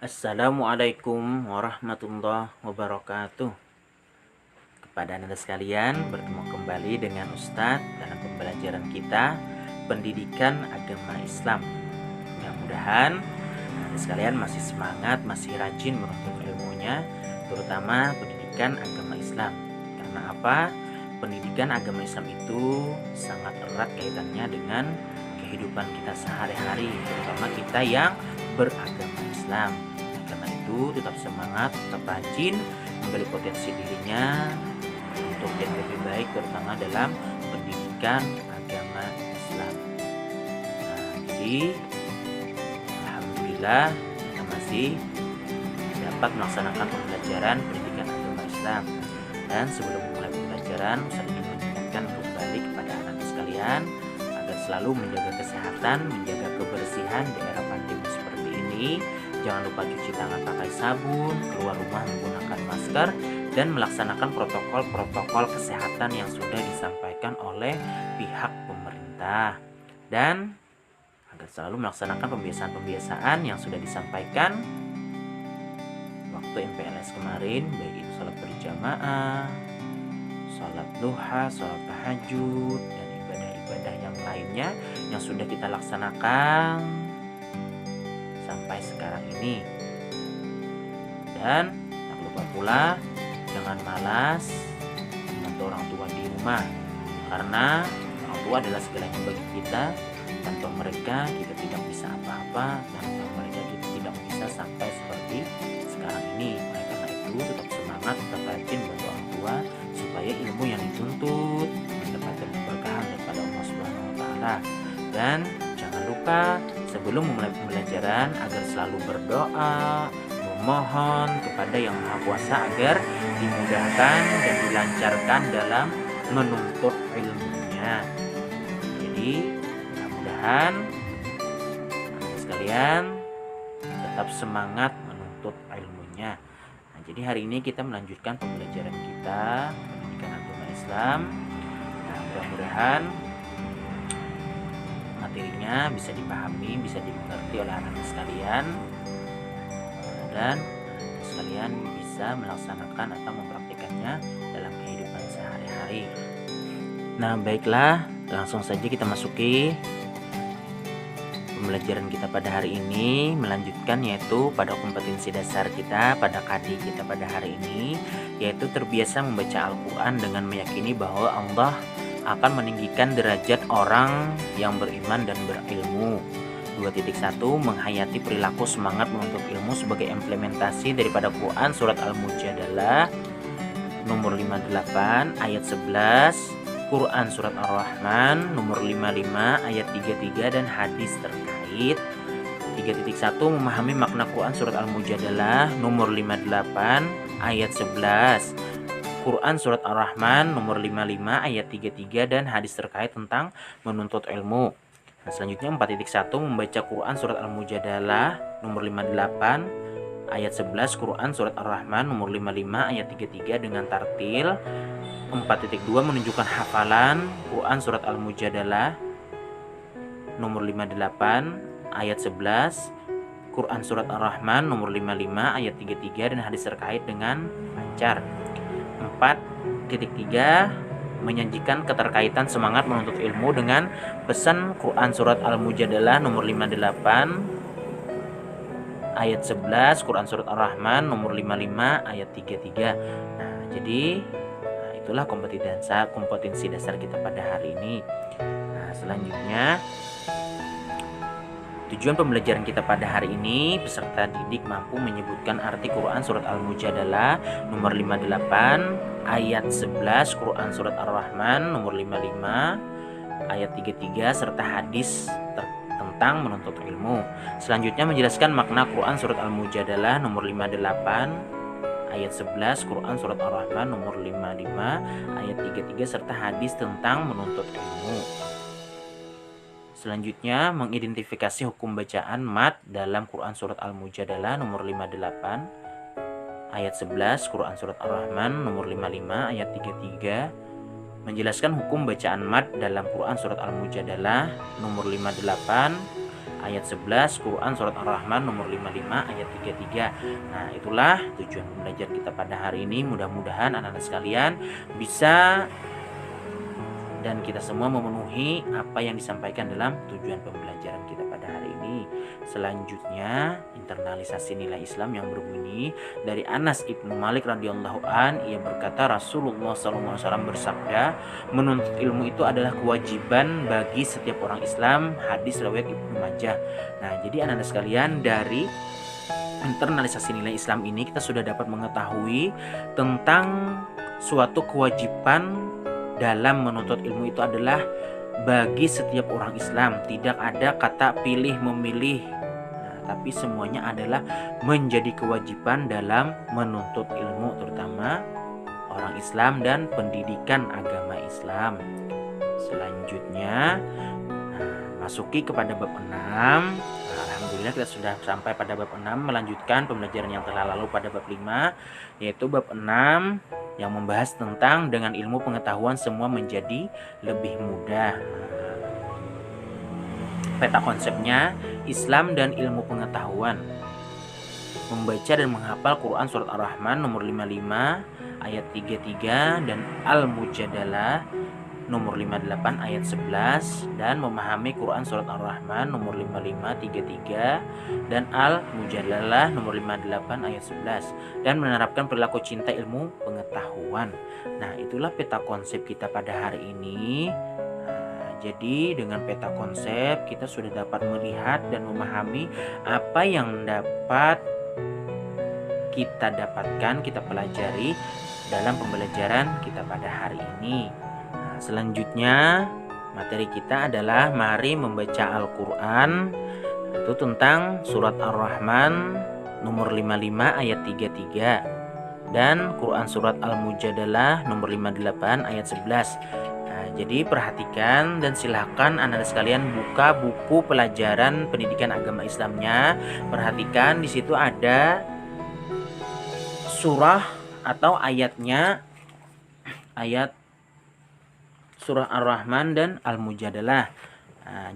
Assalamualaikum warahmatullahi wabarakatuh. Kepada anda sekalian, bertemu kembali dengan Ustadz dalam pembelajaran kita pendidikan agama Islam. Mudah-mudahan anda sekalian masih semangat, masih rajin menuntut ilmunya, terutama pendidikan agama Islam. Karena apa? Pendidikan agama Islam itu sangat erat kaitannya dengan kehidupan kita sehari-hari, terutama kita yang beragama Islam. Karena itu tetap semangat, tetap rajin menggali potensi dirinya untuk yang lebih baik, terutama dalam pendidikan agama Islam. Jadi alhamdulillah kita masih dapat melaksanakan pembelajaran pendidikan agama Islam. Dan sebelum memulai pembelajaran, saya ingin mengingatkan kembali kepada anak sekalian agar selalu menjaga kesehatan, menjaga kebersihan di era pandemi seperti ini. Jangan lupa cuci tangan pakai sabun, keluar rumah menggunakan masker, dan melaksanakan protokol-protokol kesehatan yang sudah disampaikan oleh pihak pemerintah. Dan agar selalu melaksanakan pembiasaan-pembiasaan yang sudah disampaikan waktu MPLS kemarin, baik itu sholat berjamaah, sholat duha, sholat tahajud, dan ibadah-ibadah yang lainnya yang sudah kita laksanakan sampai sekarang ini. Dan tak lupa pula jangan malas membantu orang tua di rumah, karena orang tua adalah segalanya bagi kita. Tanpa mereka kita tidak bisa apa-apa, tanpa mereka kita tidak bisa sampai seperti sekarang ini. Oleh karena itu tetap semangat, tetap rajin membantu orang tua supaya ilmu yang dituntut mendapatkan keberkahan daripada Allah Subhanahu wa taala. Dan jangan lupa sebelum memulai pembelajaran agar selalu berdoa, memohon kepada Yang Maha Kuasa agar dimudahkan dan dilancarkan dalam menuntut ilmunya. Jadi mudah-mudahan anda sekalian tetap semangat menuntut ilmunya. Nah, jadi hari ini kita melanjutkan pembelajaran kita pendidikan agama Islam. Nah, mudah-mudahan materinya bisa dipahami, bisa dimengerti oleh anak-anak sekalian, dan anak sekalian bisa melaksanakan atau mempraktikannya dalam kehidupan sehari-hari. Nah, baiklah, langsung saja kita masuki pembelajaran kita pada hari ini, melanjutkan yaitu pada kompetensi dasar kita pada KD kita pada hari ini, yaitu terbiasa membaca Al-Quran dengan meyakini bahwa Allah akan meninggikan derajat orang yang beriman dan berilmu. 2.1 Menghayati perilaku semangat menuntut ilmu sebagai implementasi daripada Quran Surat Al-Mujadalah nomor 58 ayat 11, Quran Surat Ar-Rahman nomor 55 ayat 33, dan hadis terkait. 3.1 Memahami makna Quran Surat Al-Mujadalah nomor 58 ayat 11, Quran Surat Ar-Rahman nomor 55 ayat 33, dan hadis terkait tentang menuntut ilmu. Nah, selanjutnya 4.1 Membaca Quran Surat Al-Mujadalah nomor 58 ayat 11, Quran Surat Ar-Rahman nomor 55 ayat 33 dengan tartil. 4.2 Menunjukkan hafalan Quran Surat Al-Mujadalah nomor 58 ayat 11, Quran Surat Ar-Rahman nomor 55 ayat 33, dan hadis terkait dengan lancar. 4.3 Menyajikan keterkaitan semangat menuntut ilmu dengan pesan Quran Surat Al-Mujadalah nomor 58 ayat 11, Quran Surat Ar-Rahman nomor 55 ayat 33. Nah, jadi itulah kompetensi dasar kita pada hari ini. Nah, selanjutnya tujuan pembelajaran kita pada hari ini, peserta didik mampu menyebutkan arti Quran Surat Al-Mujadalah nomor 58 ayat 11, Quran Surat Ar-Rahman nomor 55 ayat 33, serta hadis tentang menuntut ilmu. Selanjutnya menjelaskan makna Quran Surat Al-Mujadalah nomor 58 ayat 11, Quran Surat Ar-Rahman nomor 55 ayat 33, serta hadis tentang menuntut ilmu. Selanjutnya mengidentifikasi hukum bacaan mat dalam Quran Surat Al-Mujadalah nomor 58 ayat 11, Quran Surat Ar-Rahman nomor 55 ayat 33. Menjelaskan hukum bacaan mat dalam Quran Surat Al-Mujadalah nomor 58 ayat 11, Quran surat Ar-Rahman nomor 55 ayat 33. Nah, itulah tujuan belajar kita pada hari ini. Mudah-mudahan anak-anak sekalian bisa dan kita semua memenuhi apa yang disampaikan dalam tujuan pembelajaran kita pada hari ini. Selanjutnya, internalisasi nilai Islam yang berbunyi dari Anas Ibnu Malik radhiyallahu an, ia berkata Rasulullah SAW bersabda, menuntut ilmu itu adalah kewajiban bagi setiap orang Islam. Hadis riwayat Ibnu Majah. Nah, jadi anak-anak sekalian, dari internalisasi nilai Islam ini kita sudah dapat mengetahui tentang suatu kewajiban dalam menuntut ilmu itu adalah bagi setiap orang Islam. Tidak ada kata pilih memilih, tapi semuanya adalah menjadi kewajiban dalam menuntut ilmu, terutama orang Islam dan pendidikan agama Islam. Selanjutnya, masuki kepada bab 6. Alhamdulillah kita sudah sampai pada bab 6, melanjutkan pembelajaran yang telah lalu pada bab 5, yaitu bab 6 yang membahas tentang dengan ilmu pengetahuan semua menjadi lebih mudah. Peta konsepnya, Islam dan ilmu pengetahuan. Membaca dan menghafal Quran surat Ar-Rahman nomor 55 ayat 33 dan Al-Mujadalah nomor 58 ayat 11, dan memahami Quran surat Ar-Rahman nomor 55 33 dan Al-Mujadalah nomor 58 ayat 11, dan menerapkan perilaku cinta ilmu pengetahuan. Nah, itulah peta konsep kita pada hari ini. Jadi dengan peta konsep kita sudah dapat melihat dan memahami apa yang dapat kita dapatkan, kita pelajari dalam pembelajaran kita pada hari ini. Selanjutnya materi kita adalah mari membaca Al-Quran, itu tentang surat Ar-Rahman nomor 55 ayat 33 dan Quran surat Al-Mujadalah nomor 58 ayat 11. Jadi perhatikan dan silakan anak-anak sekalian buka buku pelajaran pendidikan agama Islamnya. Perhatikan di situ ada surah atau ayatnya, ayat surah Ar-Rahman dan Al-Mujadalah.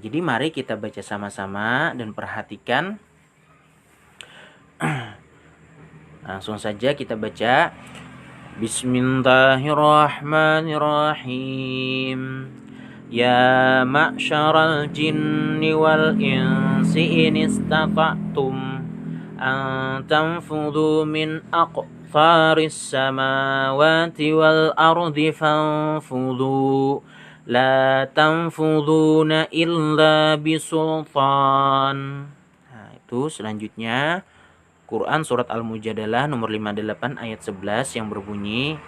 Jadi mari kita baca sama-sama dan perhatikan. Langsung saja kita baca. Bismillahirrahmanirrahim. Ya ma'syaral jinni wal insi in istata'tum an tanfudhu min aqfaris samawati wal ardi fanfudhu la tanfudhuna illa bisultan. Itu selanjutnya Quran surat Al-Mujadalah nomor 58 ayat 11 yang berbunyi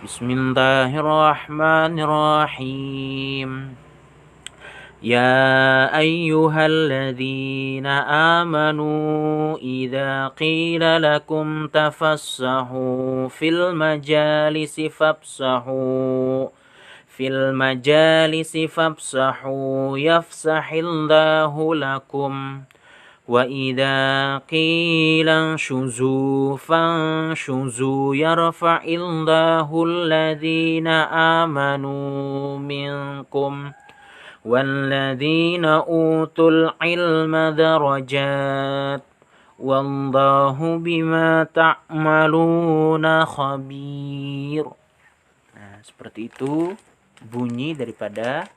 Bismillahirrahmanirrahim. Ya ayyuhalladzina amanu idza qila lakum tafassahu fil majalisi fafsahu yafsahillahu lakum wa idza qila shuzu fanshuzu yarfa'illahu alladhina amanu minkum walladzina utul ilma darajat wallahu bima ta'maluna khabir. Nah, seperti itu bunyi daripada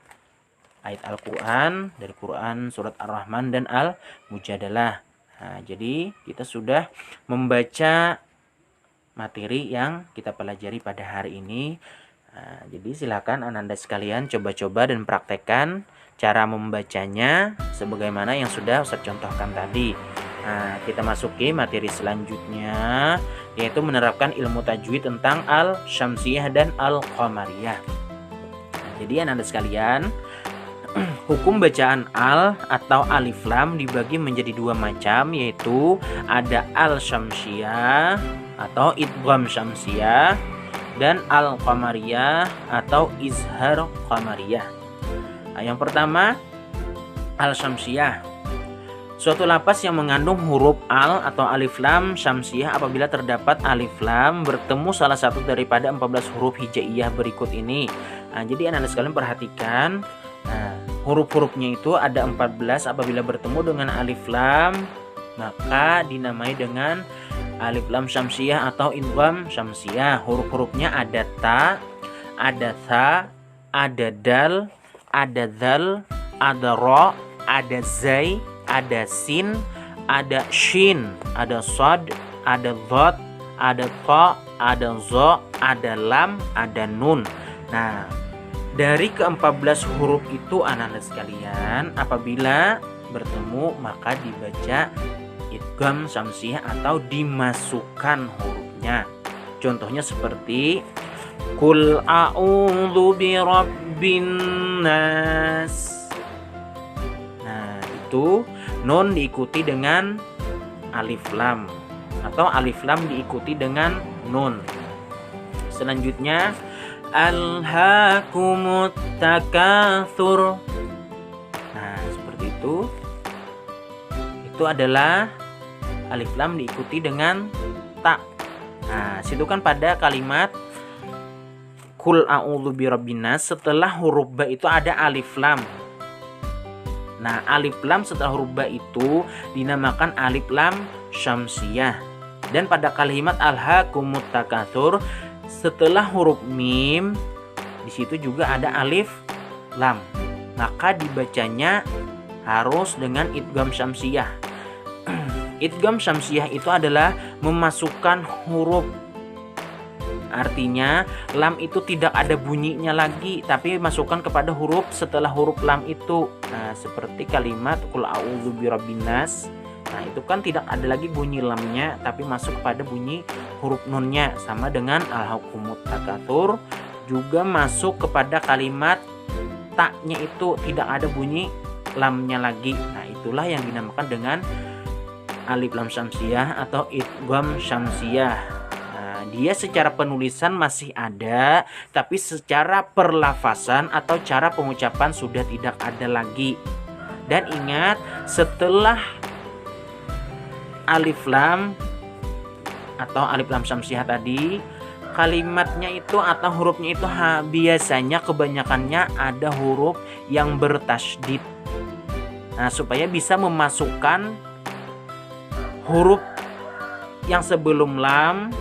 ayat Al-Quran dari Quran surat Ar-Rahman dan Al-Mujadalah. Nah, jadi kita sudah membaca materi yang kita pelajari pada hari ini. Nah, jadi silakan anak-anak sekalian coba-coba dan praktekkan cara membacanya sebagaimana yang sudah Ustaz contohkan tadi. Nah, kita masuki materi selanjutnya, yaitu menerapkan ilmu tajwid tentang Al-Syamsiyah dan Al-Qamariyah. Nah, jadi anak-anak sekalian, hukum bacaan al atau alif lam dibagi menjadi dua macam, yaitu ada al-syamsiyah atau idgham syamsiyah dan al-qamariyah atau izhar qamariyah. Nah, yang pertama al-syamsiyah, suatu lafaz yang mengandung huruf al atau alif lam syamsiyah apabila terdapat alif lam bertemu salah satu daripada 14 huruf hijaiyah berikut ini. Nah, jadi anak-anak sekalian perhatikan. Nah, Huruf-hurufnya itu ada 14, apabila bertemu dengan alif lam maka dinamai dengan alif lam syamsiyah atau idgham syamsiyah. Huruf-hurufnya ada ta, ada tha, ada dal, ada dzal, ada ra, ada zai, ada sin, ada shin, ada shad, ada dhad, ada ta, ada za, ada lam, ada nun. Nah, dari ke-14 huruf itu anak-anak sekalian, apabila bertemu maka dibaca idgham syamsiyah atau dimasukkan hurufnya. Contohnya seperti Qul a'udzu birabbin nas. Nah, itu nun diikuti dengan alif lam atau alif lam diikuti dengan nun. Selanjutnya alhaakumut takatsur. Nah, seperti itu. Itu adalah alif lam diikuti dengan ta. Nah, situ kan pada kalimat Qul a'udzu birabbin nas, setelah huruf ba itu ada alif lam. Nah, alif lam setelah huruf ba itu dinamakan alif lam syamsiyah. Dan pada kalimat alhaakumut takatsur, setelah huruf mim di situ juga ada alif lam. Maka dibacanya harus dengan idgham syamsiyah. Idgham syamsiyah itu adalah memasukkan huruf. Artinya lam itu tidak ada bunyinya lagi, tapi masukkan kepada huruf setelah huruf lam itu. Nah, seperti kalimat Qul a'udzu birabbin nas. Nah, itu kan tidak ada lagi bunyi lamnya, tapi masuk pada bunyi huruf nunnya. Sama dengan alhaakumut takatsur juga masuk kepada kalimat taknya itu tidak ada bunyi lamnya lagi. Nah, itulah yang dinamakan dengan alif lam syamsiyah atau idgham syamsiyah. Dia secara penulisan masih ada, tapi secara perlafasan atau cara pengucapan sudah tidak ada lagi. Dan ingat, setelah alif lam atau alif lam syamsiyah tadi, kalimatnya itu atau hurufnya itu biasanya kebanyakannya ada huruf yang bertasydid. Nah, supaya bisa memasukkan huruf yang sebelum lam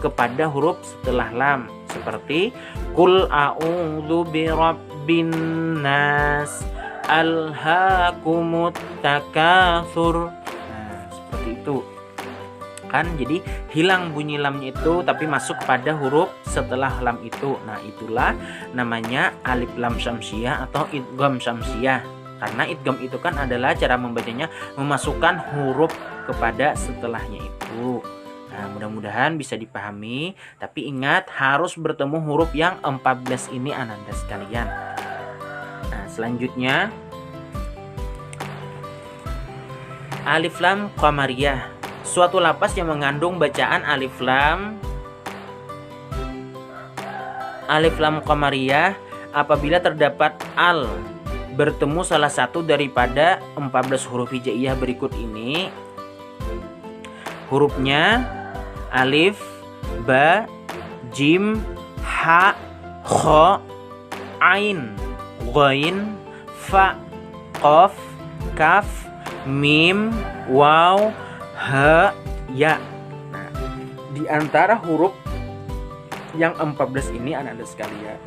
kepada huruf setelah lam, seperti Qul a'udzu birabbin nas alhaakumut takatsur. Nah, seperti itu kan, jadi hilang bunyi lamnya itu tapi masuk pada huruf setelah lam itu. Nah, itulah namanya alif lam syamsiyah atau idgham syamsiyah. Karena idgham itu kan adalah cara membacanya memasukkan huruf kepada setelahnya itu. Nah, mudah-mudahan bisa dipahami, tapi ingat harus bertemu huruf yang 14 ini anak-anak sekalian. Nah, selanjutnya alif lam qamariyah, suatu lafaz yang mengandung bacaan alif lam qamariyah apabila terdapat al bertemu salah satu daripada 14 huruf hijaiyah berikut ini. Hurufnya alif, ba, jim, ha, kha, ain, ghain, fa, qaf, kaf, mim, waw, ha, ya. Nah, di antara huruf yang 14 ini anak-anak sekalian,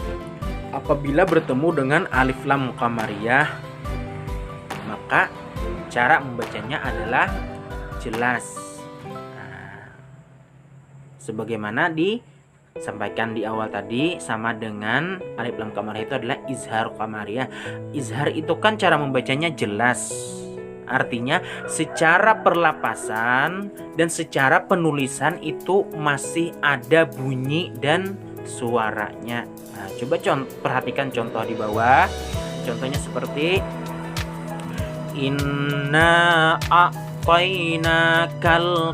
apabila bertemu dengan alif lam qamariyah, maka cara membacanya adalah jelas. Sebagaimana disampaikan di awal tadi, sama dengan alif lam qamariyah itu adalah izhar qamariyah. Izhar itu kan cara membacanya jelas. Artinya secara perlapasan dan secara penulisan itu masih ada bunyi dan suaranya. Nah, coba perhatikan contoh di bawah. Contohnya seperti Inna a'tainakal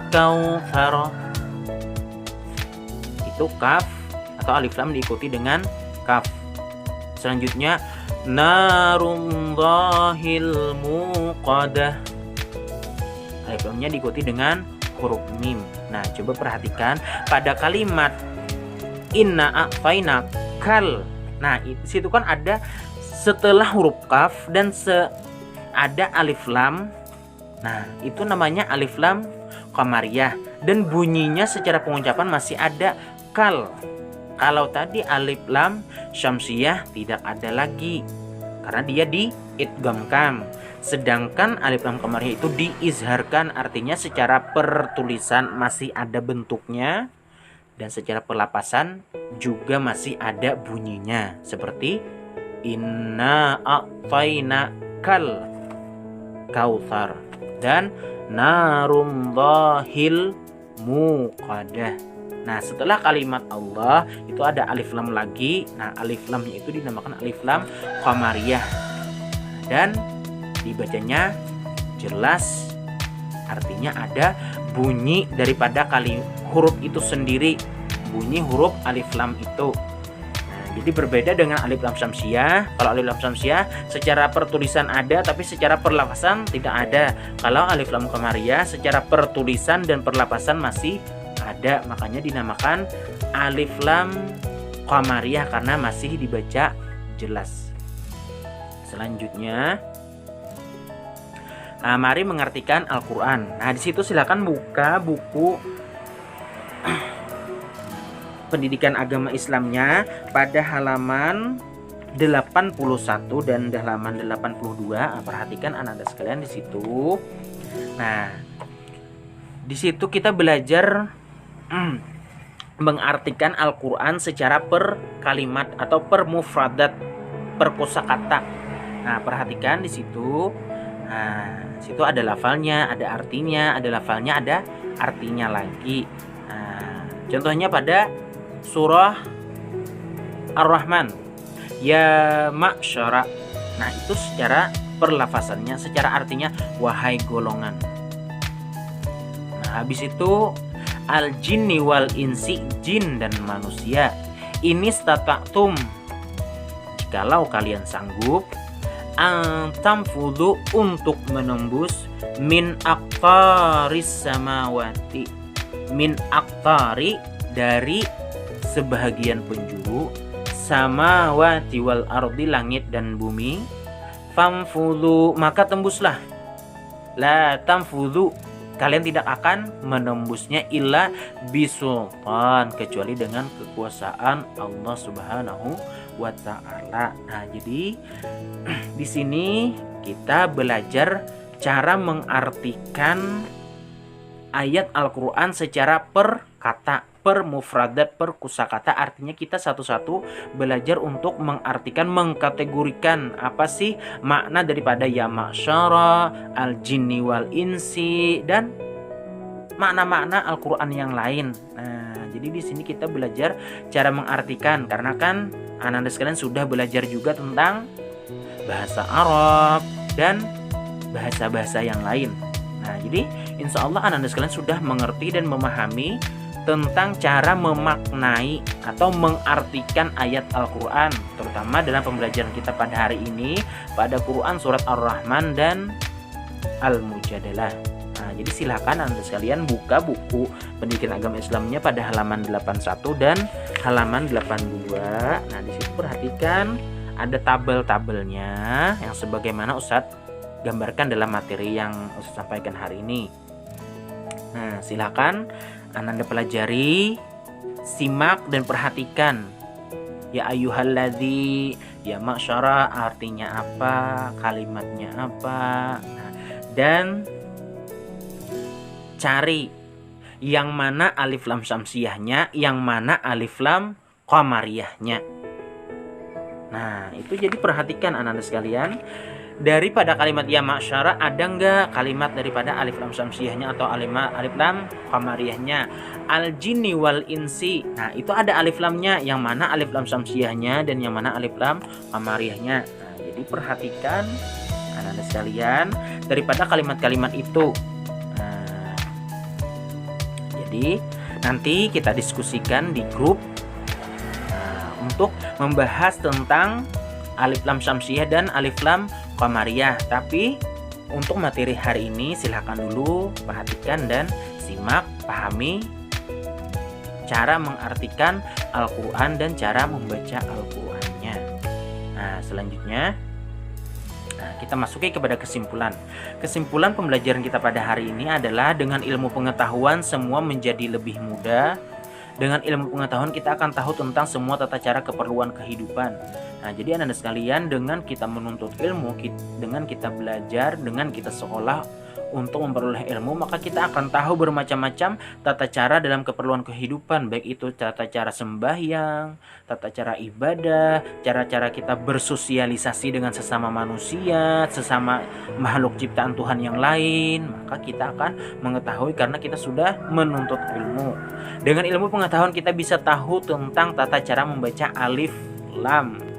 kautsar. Itu kaf atau alif lam diikuti dengan kaf. Selanjutnya narullahil muqadah, alif lamnya diikuti dengan huruf mim. Nah, coba perhatikan pada kalimat inna a'tainakal. Nah, di situ kan ada setelah huruf kaf dan ada alif lam. Nah, itu namanya alif lam qamariyah dan bunyinya secara pengucapan masih ada kal. Kalau tadi alif lam syamsiyah tidak ada lagi karena dia diidghamkan. Sedangkan alif lam qamariyah itu diizharkan, artinya secara pertulisan masih ada bentuknya dan secara perlapasan juga masih ada bunyinya, seperti inna a'tayna kal kautsar dan narum dhahil muqadah. Nah, setelah kalimat Allah itu ada alif lam lagi. Nah, alif lamnya itu dinamakan alif lam qamariyah dan dibacanya jelas, artinya ada bunyi daripada huruf itu sendiri, bunyi huruf alif lam itu. Nah, jadi berbeda dengan alif lam syamsiyah. Kalau alif lam syamsiyah secara pertulisan ada tapi secara perlapasan tidak ada. Kalau alif lam qamariyah secara pertulisan dan perlapasan masih ada, makanya dinamakan alif lam qamariyah karena masih dibaca jelas. Selanjutnya, mari mengartikan Al-Quran. Nah, di situ silakan buka buku pendidikan agama Islamnya pada halaman 81 dan halaman 82. Perhatikan anak-anak sekalian di situ. Nah, di situ kita belajar mengartikan Al-Quran secara per kalimat atau per mufradat, per kosakata. Nah, perhatikan di situ. Nah, situ ada lafalnya, ada artinya, ada lafalnya, ada artinya lagi. Nah, contohnya pada surah Ar-Rahman, ya ma'syara. Nah, itu secara perlafasannya, secara artinya wahai golongan. Nah, habis itu al-jinni wal insi, jin dan manusia. Ini stata'tum, jikalau kalian sanggup, antamfudu untuk menembus min aqtaris samawati, min aqtari dari sebahagian penjuru, samawati wal ardi langit dan bumi, famfudu maka tembuslah, la tamfudu kalian tidak akan menembusnya illa bisultan kecuali dengan kekuasaan Allah Subhanahu wa taala. Nah, jadi di sini kita belajar cara mengartikan ayat Al-Qur'an secara per kata, per mufradat, per kusakata. Artinya kita satu-satu belajar untuk mengartikan, mengkategorikan apa sih makna daripada ya ma'syara, al-jinni wal insi dan makna-makna Al-Qur'an yang lain. Nah, jadi di sini kita belajar cara mengartikan karena kan anak-anak sekalian sudah belajar juga tentang bahasa Arab dan bahasa-bahasa yang lain. Nah, jadi insya Allah anak-anak sekalian sudah mengerti dan memahami tentang cara memaknai atau mengartikan ayat Al-Quran, terutama dalam pembelajaran kita pada hari ini pada Quran surat Ar-Rahman dan Al-Mujadalah. Nah, jadi silakan anak-anak sekalian buka buku pendidikan agama Islamnya pada halaman 81 dan halaman 82. Nah, di situ perhatikan ada tabel-tabelnya yang sebagaimana Ustadz gambarkan dalam materi yang Ustadz sampaikan hari ini. Nah, silakan Anda pelajari, simak dan perhatikan. Ya ayyuhalladzi, ya ma'syara artinya apa, kalimatnya apa. Nah, dan cari yang mana alif lam syamsiyahnya, yang mana alif lam qamariyahnya. Nah, itu jadi perhatikan anak-anak sekalian. Daripada kalimat ya ma'syara ada enggak kalimat daripada alif lam syamsiyahnya atau alif lam qamariyahnya? Al jinni wal insi. Nah, itu ada alif lamnya, yang mana alif lam syamsiyahnya dan yang mana alif lam qamariyahnya. Nah, jadi perhatikan anak-anak sekalian daripada kalimat-kalimat itu. Nah, jadi nanti kita diskusikan di grup untuk membahas tentang alif lam syamsiyah dan alif lam qamariyah. Tapi untuk materi hari ini silahkan dulu perhatikan dan simak, pahami cara mengartikan Al-Quran dan cara membaca Al-Qurannya. Nah, selanjutnya kita masuki kepada kesimpulan. Kesimpulan pembelajaran kita pada hari ini adalah dengan ilmu pengetahuan semua menjadi lebih mudah. Dengan ilmu pengetahuan kita akan tahu tentang semua tata cara keperluan kehidupan. Nah, jadi anak-anak sekalian, dengan kita menuntut ilmu, dengan kita belajar, dengan kita sekolah untuk memperoleh ilmu, maka kita akan tahu bermacam-macam tata cara dalam keperluan kehidupan, baik itu tata cara sembahyang, tata cara ibadah, cara-cara kita bersosialisasi dengan sesama manusia, sesama makhluk ciptaan Tuhan yang lain. Maka kita akan mengetahui karena kita sudah menuntut ilmu. Dengan ilmu pengetahuan kita bisa tahu tentang tata cara membaca alif lam,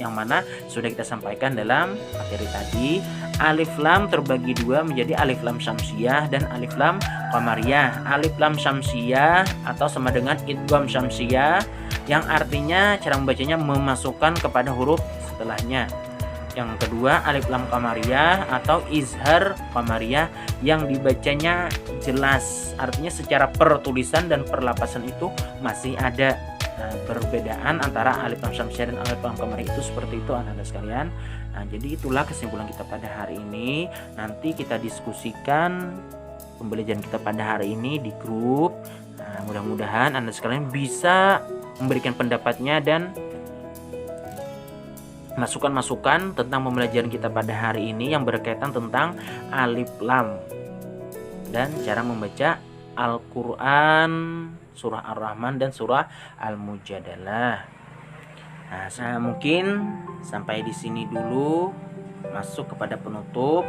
yang mana sudah kita sampaikan dalam materi tadi. Alif lam terbagi dua menjadi alif lam syamsiyah dan alif lam qamariyah. Alif lam syamsiyah atau sama dengan idgham syamsiyah, yang artinya cara membacanya memasukkan kepada huruf setelahnya. Yang kedua alif lam qamariyah atau izhar qamariyah, yang dibacanya jelas, artinya secara pertulisan dan perlapasan itu masih ada. Nah, perbedaan antara alif lam syamsiyah dan alif lam qamariyah itu seperti itu anak-anak sekalian. Nah, jadi itulah kesimpulan kita pada hari ini. Nanti kita diskusikan pembelajaran kita pada hari ini di grup. Nah, mudah-mudahan anak sekalian bisa memberikan pendapatnya dan masukan-masukan tentang pembelajaran kita pada hari ini yang berkaitan tentang alif lam dan cara membaca Al-Quran, surah Ar-Rahman dan surah Al-Mujadalah. Nah, mungkin sampai di sini dulu, masuk kepada penutup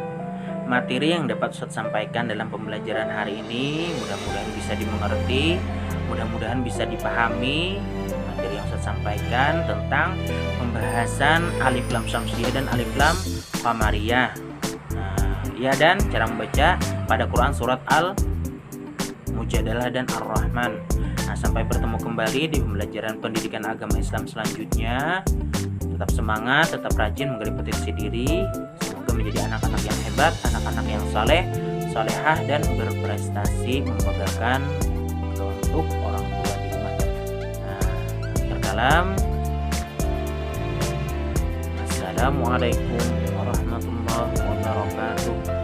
materi yang dapat Ustaz sampaikan dalam pembelajaran hari ini. Mudah-mudahan bisa dimengerti, mudah-mudahan bisa dipahami materi yang Ustaz sampaikan tentang pembahasan alif lam syamsiyah dan alif lam qamariyah. Ya, dan cara membaca pada Quran surat Al-Mujadalah dan Ar-Rahman. Nah, sampai bertemu kembali di pembelajaran pendidikan agama Islam selanjutnya. Tetap semangat, tetap rajin menggali potensi diri. Semoga menjadi anak-anak yang hebat, anak-anak yang saleh, salehah dan berprestasi membanggakan untuk orang tua di rumah. Akhir kalam. Assalamualaikum warahmatullahi wabarakatuh.